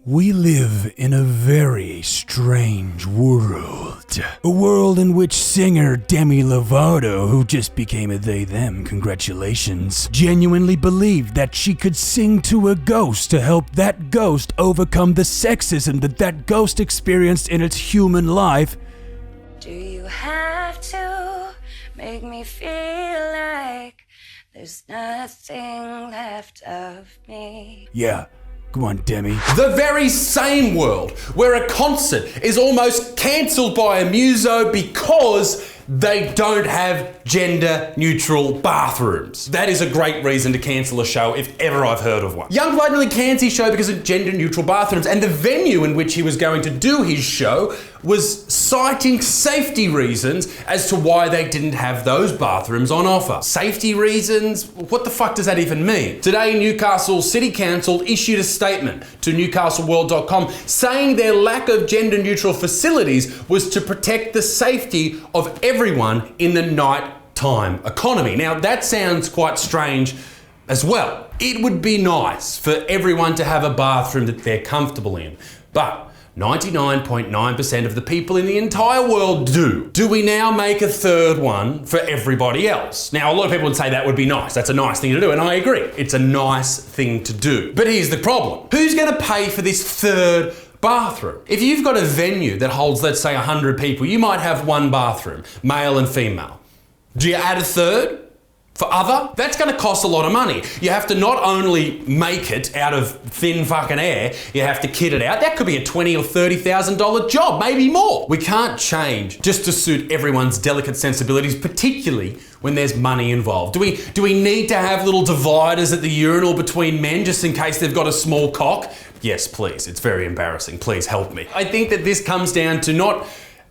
We live in a very strange world. A world in which singer Demi Lovato, who just became a they-them, congratulations, genuinely believed that she could sing to a ghost to help that ghost overcome the sexism that ghost experienced in its human life. Do you have to make me feel like there's nothing left of me? Yeah. Come on, Demi. The very same world where a concert is almost cancelled by a muso because they don't have gender-neutral bathrooms. That is a great reason to cancel a show if ever I've heard of one. Youngblood nearly cancelled his show because of gender-neutral bathrooms, and the venue in which he was going to do his show was citing safety reasons as to why they didn't have those bathrooms on offer. Safety reasons? What the fuck does that even mean? Today, Newcastle City Council issued a statement to newcastleworld.com saying their lack of gender-neutral facilities was to protect the safety of everyone in the nighttime economy. Now, that sounds quite strange as well. It would be nice for everyone to have a bathroom that they're comfortable in, but 99.9% of the people in the entire world do. Do we now make a third one for everybody else? Now, a lot of people would say that would be nice. That's a nice thing to do, and I agree. It's a nice thing to do. But here's the problem. Who's going to pay for this third bathroom? If you've got a venue that holds, let's say, 100 people, you might have one bathroom, male and female. Do you add a third for other? That's going to cost a lot of money. You have to not only make it out of thin fucking air, you have to kit it out. That could be a $20,000 or $30,000 job, maybe more. We can't change just to suit everyone's delicate sensibilities, particularly when there's money involved. Do we need to have little dividers at the urinal between men just in case they've got a small cock? Yes, please. It's very embarrassing. Please help me. I think that this comes down to not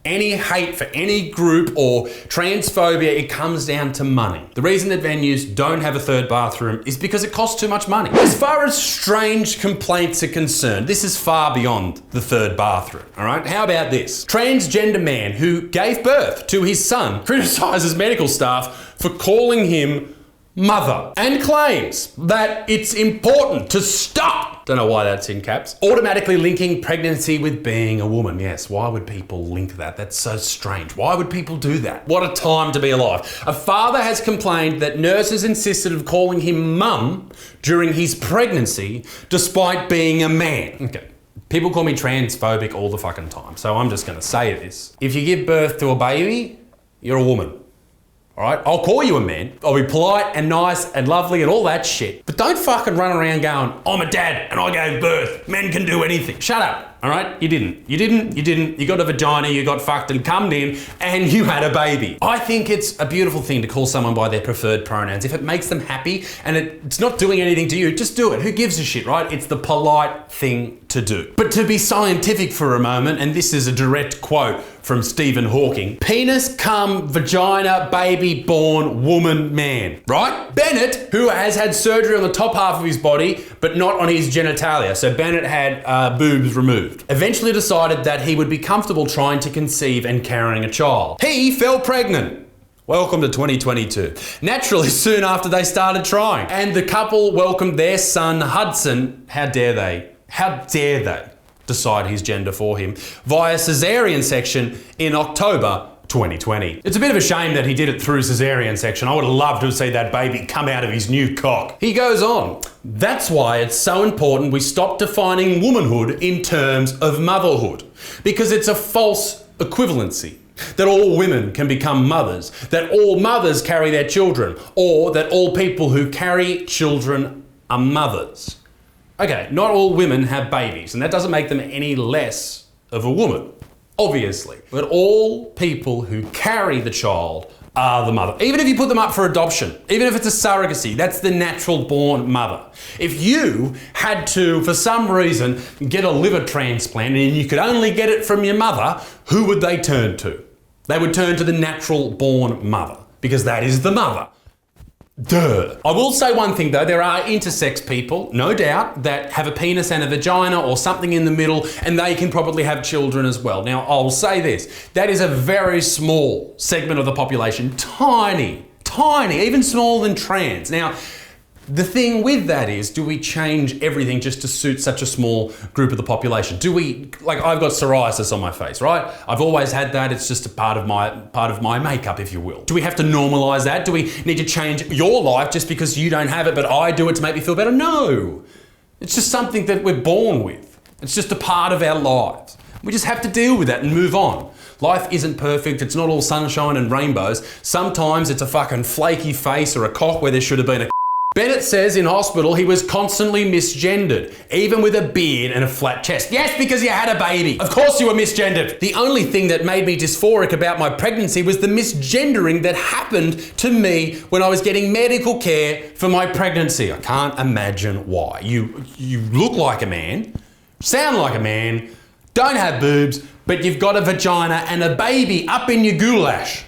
any hate for any group or transphobia. It comes down to money. The reason that venues don't have a third bathroom is because it costs too much money. As far as strange complaints are concerned, this is far beyond the third bathroom, all right? How about this? Transgender man who gave birth to his son criticizes medical staff for calling him mother and claims that it's important to stop, don't know why that's in caps, automatically linking pregnancy with being a woman. Yes, why would people link that? That's so strange. Why would people do that? What a time to be alive. A father has complained that nurses insisted of calling him mum during his pregnancy despite being a man. Okay. People call me transphobic all the fucking time, so I'm just gonna say this. If you give birth to a baby, you're a woman. All right, I'll call you a man. I'll be polite and nice and lovely and all that shit. But don't fucking run around going, I'm a dad and I gave birth. Men can do anything. Shut up, all right? You didn't. You got a vagina, you got fucked and cummed in, and you had a baby. I think it's a beautiful thing to call someone by their preferred pronouns. If it makes them happy and it's not doing anything to you, just do it. Who gives a shit, right? It's the polite thing to do. But to be scientific for a moment, and this is a direct quote from Stephen Hawking, penis, cum, vagina, baby, born, woman, man, right? Bennett, who has had surgery on the top half of his body, but not on his genitalia. So Bennett had boobs removed. Eventually decided that he would be comfortable trying to conceive and carrying a child. He fell pregnant. Welcome to 2022. Naturally, soon after they started trying. And the couple welcomed their son, Hudson. How dare they decide his gender for him via cesarean section in October 2020. It's a bit of a shame that he did it through cesarean section. I would have loved to see that baby come out of his new cock. He goes on, that's why it's so important we stop defining womanhood in terms of motherhood, because it's a false equivalency. That all women can become mothers, that all mothers carry their children, or that all people who carry children are mothers. Okay, not all women have babies, and that doesn't make them any less of a woman, obviously. But all people who carry the child are the mother. Even if you put them up for adoption, even if it's a surrogacy, that's the natural born mother. If you had to, for some reason, get a liver transplant and you could only get it from your mother, who would they turn to? They would turn to the natural born mother, because that is the mother. Duh. I will say one thing though, there are intersex people, no doubt, that have a penis and a vagina or something in the middle, and they can probably have children as well. Now, I'll say this, that is a very small segment of the population, tiny, even smaller than trans. Now, The thing with that is, do we change everything just to suit such a small group of the population? Do we, like, I've got psoriasis on my face, right? I've always had that. It's just a part of my makeup, if you will. Do we have to normalize that? Do we need to change your life just because you don't have it, but I do it to make me feel better? No. It's just something that we're born with. It's just a part of our lives. We just have to deal with that and move on. Life isn't perfect. It's not all sunshine and rainbows. Sometimes it's a fucking flaky face or a cock where there should have been a Bennett says in hospital he was constantly misgendered, even with a beard and a flat chest. Yes, because you had a baby. Of course you were misgendered. The only thing that made me dysphoric about my pregnancy was the misgendering that happened to me when I was getting medical care for my pregnancy. I can't imagine why. You look like a man, sound like a man, don't have boobs, but you've got a vagina and a baby up in your goulash.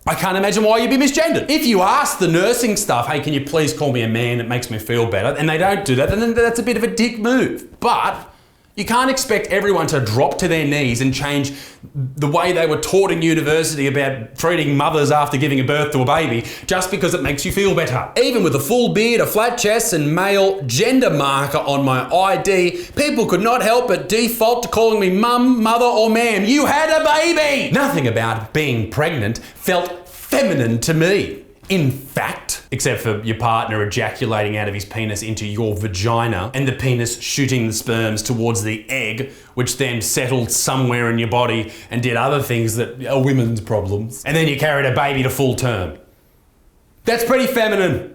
I can't imagine why you'd be misgendered. If you ask the nursing staff, hey, can you please call me a man, it makes me feel better, and they don't do that, then that's a bit of a dick move. But you can't expect everyone to drop to their knees and change the way they were taught in university about treating mothers after giving birth to a baby just because it makes you feel better. Even with a full beard, a flat chest, and male gender marker on my ID, people could not help but default to calling me mum, mother, or ma'am. You had a baby! Nothing about being pregnant felt feminine to me. In fact, except for your partner ejaculating out of his penis into your vagina and the penis shooting the sperms towards the egg, which then settled somewhere in your body and did other things that are women's problems. And then you carried a baby to full term. That's pretty feminine.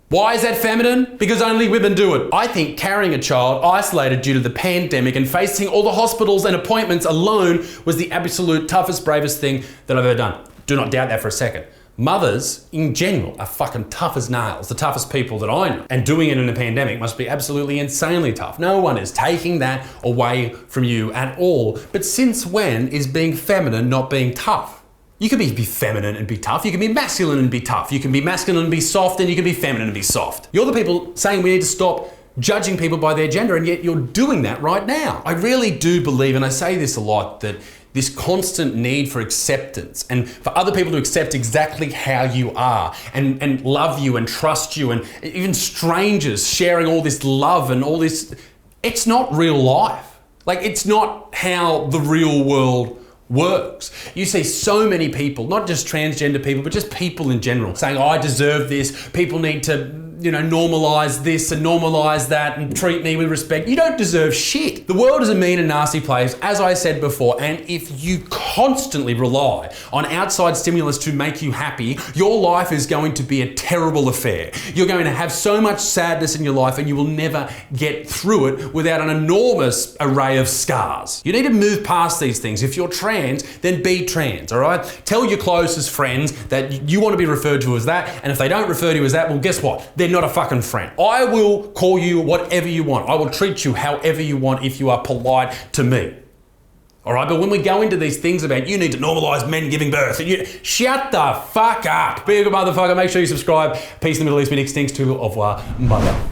Why is that feminine? Because only women do it. I think carrying a child isolated due to the pandemic and facing all the hospitals and appointments alone was the absolute toughest, bravest thing that I've ever done. Do not doubt that for a second. Mothers, in general, are fucking tough as nails, the toughest people that I know. And doing it in a pandemic must be absolutely insanely tough. No one is taking that away from you at all. But since when is being feminine not being tough? You can be feminine and be tough. You can be masculine and be tough. You can be masculine and be soft, and you can be feminine and be soft. You're the people saying we need to stop judging people by their gender, and yet you're doing that right now. I really do believe, and I say this a lot, that this constant need for acceptance and for other people to accept exactly how you are and love you and trust you, and even strangers sharing all this love and all this, it's not real life. Like, it's not how the real world works. You see so many people, not just transgender people, but just people in general, saying, oh, I deserve this. People need to, normalize this and normalize that and treat me with respect. You don't deserve shit. The world is a mean and nasty place, as I said before, and if you constantly rely on outside stimulus to make you happy, your life is going to be a terrible affair. You're going to have so much sadness in your life, and you will never get through it without an enormous array of scars. You need to move past these things. If you're trans, then be trans, all right? Tell your closest friends that you want to be referred to as that, and if they don't refer to you as that, well, guess what? They're not a fucking friend. I will call you whatever you want. I will treat you however you want if you are polite to me. All right, but when we go into these things about you need to normalize men giving birth, and shut the fuck up. Be a good motherfucker. Make sure you subscribe. Peace in the Middle East. Been extinct to au revoir. Bye.